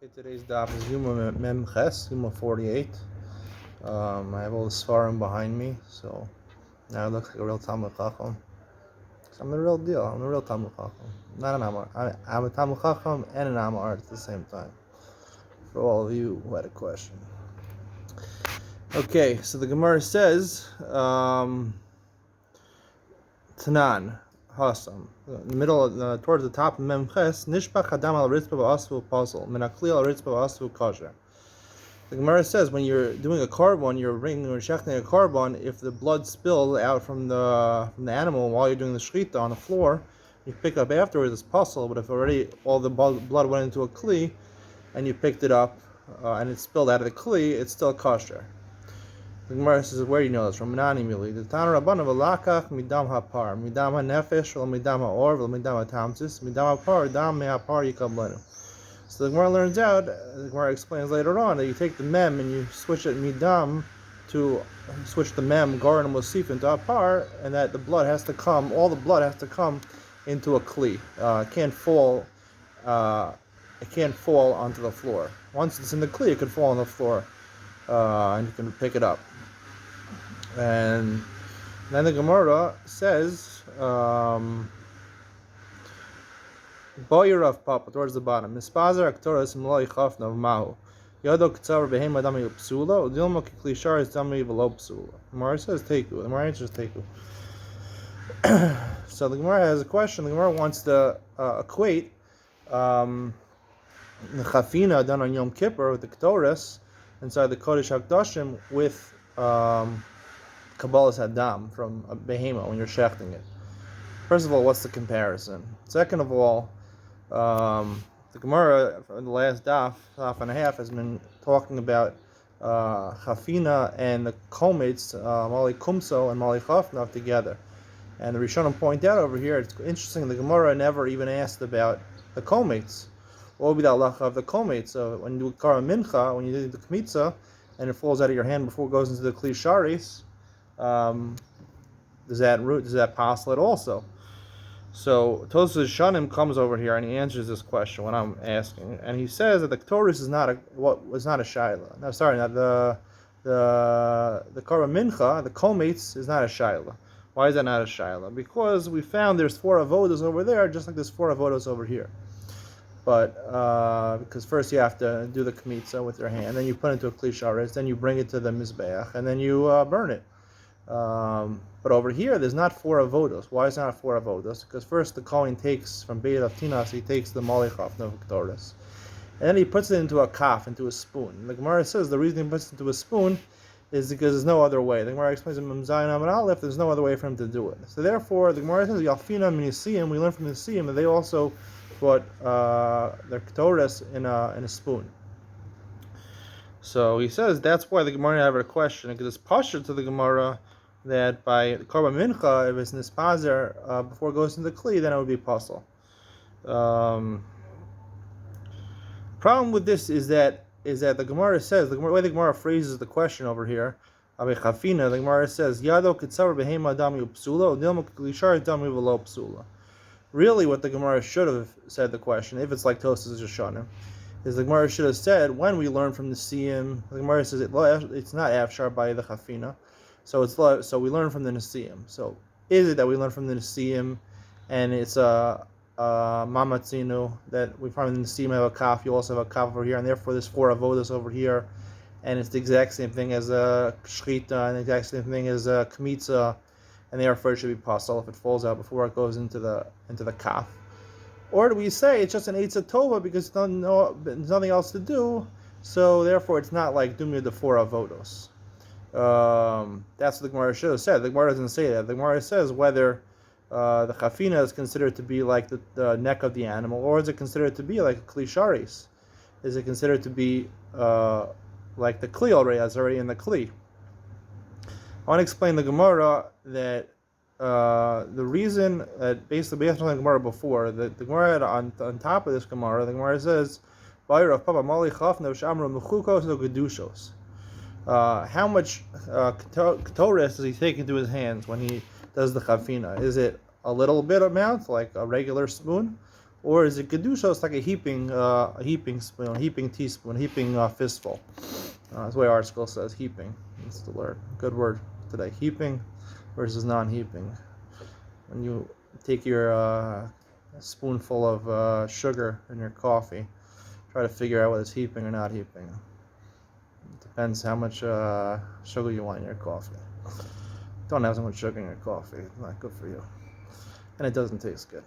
Okay, today's daf is Yoma Mem Ches, Yoma 48. I have all the svarim behind me, so now it looks like a real Talmud Chacham. So I'm the real deal. I'm the real Talmud Chacham. Not an Amar. I'm a Talmud Chacham and an Amar at the same time. For all of you who had a question. Okay, so the Gemara says, Tanan, Hasam. In the middle, towards the top of Mem Ches, Nishbach Hadam al Ritzba v'Asvu Puzzle, Menakli al Ritzba v'Asvu Kosher. The Gemara says when you're doing a carbon, you're shechting a carbon. If the blood spilled out from the animal while you're doing the shechita on the floor, you pick up afterwards, it's puzzle. But if already all the blood went into a kli, and you picked it up and it spilled out of the kli, it's still kosher. The Gemara says, where do you know this from? Menani mili. The Tana Rabbanan v'lakach midam hapar, midam hanefesh, or midam haor, or midam hatamsis, midam hapar, dam me'hapar yikablenu. So the Gemara learns out, the Gemara explains later on, that you take the mem and you switch it midam to switch the mem, gar and mosif into apar, and that the blood has to come, all the blood has to come into a kli. It can't fall onto the floor. Once it's in the kli, it could fall on the floor, and you can pick it up. And then the Gemara says, Boyer of Papa towards the bottom. Mispazer aktoras mloi chafna of mahu. Yado ktsav behem adami psula. Udilma kiklishar is dami v'lo psula. The Gemara says teku. The Gemara answers teku. So the Gemara has a question. The Gemara wants to equate the chafina done on Yom Kippur with the ktoras inside the Kodesh Hakdashim with Kabbalas Hadam from a behema when you're shechting it. First of all, what's the comparison? Second of all, the Gemara in the last daf and a half has been talking about chafina and the kometz, mali kumso and mali chafna together. And the Rishonim point out over here, it's interesting, the Gemara never even asked about the kometz. What would be the halacha of the kometz? So when you do kara mincha, when you do the kmitza, and it falls out of your hand before it goes into the kli sharis, does that passel it also? So Tosfos Shanim comes over here and he answers this question when I'm asking, and he says that the Torah is not a shaila. No, sorry, not the korban mincha, the kometz is not a shaila. Why is that not a shaila? Because we found there's 4 avodas over there, just like there's 4 avodas over here. But because first you have to do the kmitza with your hand, then you put it into a kli sharis, then you bring it to the mizbeach, and then you burn it. But over here, there's not 4 avodos. Why is it not 4 avodos? Because first the Kohen takes from Beit of Tinas, he takes the Malichaf Novaktoris, and then he puts it into a kaf, into a spoon. And the Gemara says the reason he puts it into a spoon is because there's no other way. The Gemara explains in Mamzayin Amar Aleph, there's no other way for him to do it. So therefore, the Gemara says Yalfina Minisiim. We learn from the Siyim that they also put their Ktoris in a spoon. So he says that's why the Gemara have a question, because it's pasha to the Gemara that by the korban mincha, if it's nispazer before it goes into the kli, then it would be puzzle. Problem with this is that the Gemara says, the way the Gemara phrases the question over here, the Gemara says, Yado kitzavar behema dami psula, udilma klishar dami v'lo psula. Really, what the Gemara should have said the question, if it's like Tosfos Yeshanim, is the Gemara should have said, when we learn from the Siyim, the Gemara says it's not afshar by the chafina, so we learn from the Nesiim. So is it that we learn from the Nesiim, and it's a mamatzinu that we find in the Nesiim have a kaf, you also have a kaf over here, and therefore there's 4 avodas over here, and it's the exact same thing as a shchita, and the exact same thing as a kmitza, and therefore it should be pasal if it falls out before it goes into the kaf. Or do we say it's just an eitzah tova because there's nothing else to do, so therefore it's not like dumya the 4 avodos. That's what the Gemara should have said. The Gemara doesn't say that. The Gemara says whether the chafina is considered to be like the neck of the animal, or is it considered to be like a kli sharis? Is it considered to be like the kli already, as already in the kli? I want to explain the Gemara that the reason that based on the Gemara before, that the Gemara had on top of this Gemara, the Gemara says, how much Ktoris does he take into his hands when he does the chafina? Is it a little bit amount, like a regular spoon, or is it kedusha? It's like a heaping spoon, a heaping teaspoon, a heaping fistful. That's the way our school says heaping. That's the word. Good word today. Heaping versus non-heaping. When you take your spoonful of sugar in your coffee, try to figure out whether it's heaping or not heaping. It depends how much sugar you want in your coffee. Don't have so much sugar in your coffee. It's not good for you. And it doesn't taste good.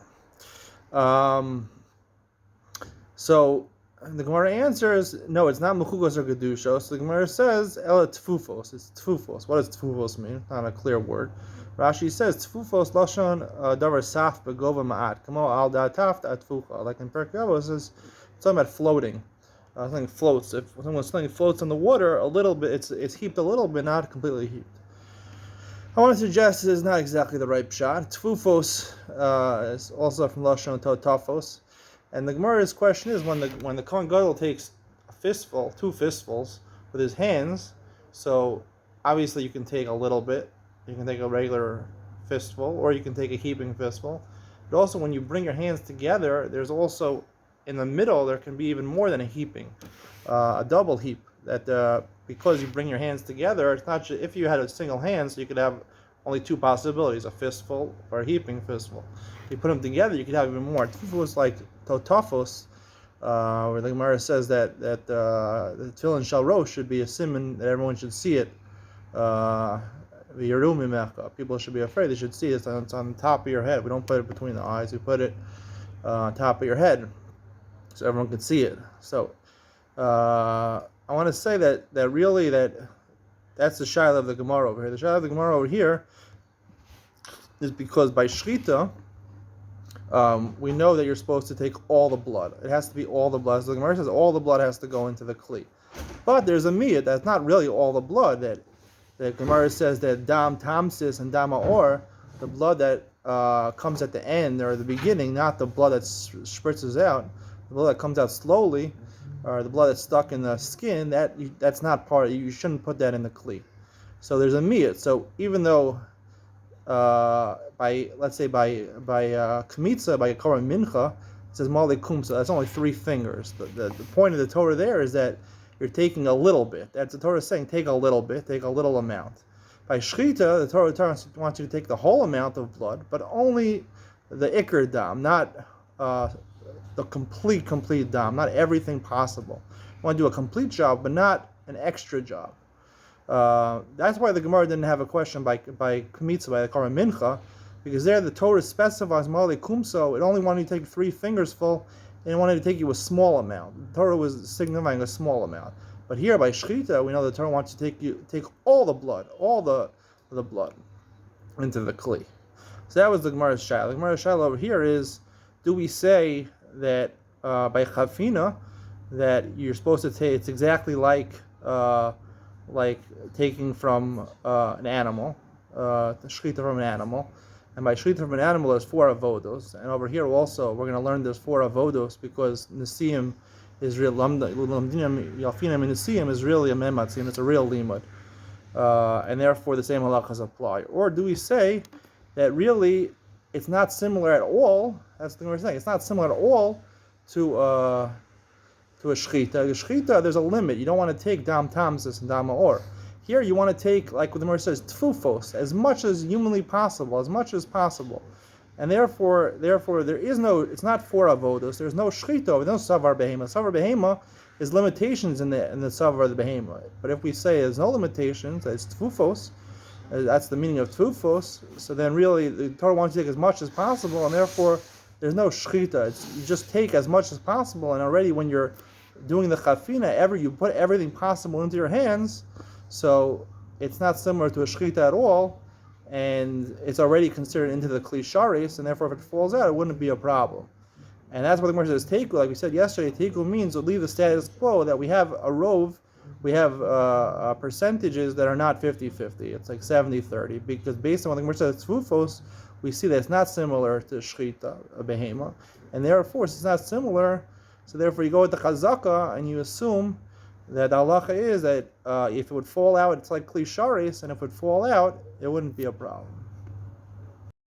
So the Gemara answers, no, it's not mechugos or kedusha. So the Gemara says, ela tfufos. It's tfufos. What does tfufos mean? Not a clear word. Rashi says, tfufos lashon davar saf begova ma'at. Kamo al da'ataf da'atfucha. Like in Perkei Avos, it says, it's talking about floating. Something floats. If something floats in the water a little bit, it's heaped a little bit, not completely heaped. I want to suggest it is not exactly the right shot. Tfufos is also from lashon totafos. And the Gemara's question is, when the Kohen Gadol takes a fistful, 2 fistfuls with his hands, so obviously you can take a little bit, you can take a regular fistful, or you can take a heaping fistful. But also when you bring your hands together, there's also, in the middle, there can be even more than a heaping, a double heap. That because you bring your hands together, it's not just, if you had a single hand, so you could have only 2 possibilities, a fistful or a heaping fistful. If you put them together, you could have even more. Tfufos is like totafos, where the Gemara says that the tefillin shel rosh should be a siman, that everyone should see it. People should be afraid. They should see it. It's on the top of your head. We don't put it between the eyes. We put it on top of your head, so everyone can see it. So I want to say that really that's the shaila of the Gemara over here. The shaila of the Gemara over here is because by shchita, we know that you're supposed to take all the blood. It has to be all the blood. So the Gemara says all the blood has to go into the kli. But there's a miyat that's not really all the blood. That the Gemara says that dam tamsis and dam or, the blood that comes at the end or the beginning, not the blood that spritzes out, the blood that comes out slowly, or the blood that's stuck in the skin, that's not part. You shouldn't put that in the kli. So there's a miyat. So even though by kmitza, by a korban mincha, it says mali kumsa, that's only 3 fingers. The point of the Torah there is that you're taking a little bit. That's the Torah saying, take a little bit, take a little amount. By shchita, the Torah wants you to take the whole amount of blood, but only the ikar dam, not the complete dam, not everything possible. You want to do a complete job, but not an extra job. That's why the Gemara didn't have a question by kmitza, by the korban mincha, because there the Torah specifies mali kumso. It only wanted you to take 3 fingers full, and it wanted to take you a small amount. The Torah was signifying a small amount. But here by shchita, we know the Torah wants you to take all the blood, all the blood into the kli. So that was the Gemara's shaila. The Gemara's shaila over here is, do we say that by chafina that you're supposed to take? It's exactly like taking from an animal, shchita from an animal, and by shchita from an animal there's 4 avodos, and over here also we're going to learn there's 4 avodos because nesiim is real. Yalfinam and nesiim is really a mematzim. It's a real limud, and therefore the same halachas apply. Or do we say that really it's not similar at all? That's the thing we're saying. It's not similar at all to a shchita. A shchita, there's a limit. You don't want to take dam tamsis and dam or. Here you want to take, like what the Gemara says, tfufos, as much as humanly possible, as much as possible. And therefore there is no, it's not 4 avodos, there's no shchita, there's no savar behema. Savar behema is limitations in the savar of the behema. But if we say there's no limitations, that it's tfufos, that's the meaning of tfufos, so then really the Torah wants you to take as much as possible, and therefore there's no shchita. You just take as much as possible, and already when you're doing the chafina, you put everything possible into your hands, so it's not similar to a shchita at all, and it's already considered into the kli sharis, and therefore if it falls out, it wouldn't be a problem. And that's what the Gemara says, teiku, like we said yesterday, teiku means to leave the status quo, that we have a rove, we have percentages that are not 50-50, it's like 70-30, because based on what the Gemara says, tfufos, we see that it's not similar to shchita, a behema, and therefore it's not similar, so therefore you go with the chazaka, and you assume that the halacha is that if it would fall out, it's like kli sharis, and if it would fall out, it wouldn't be a problem.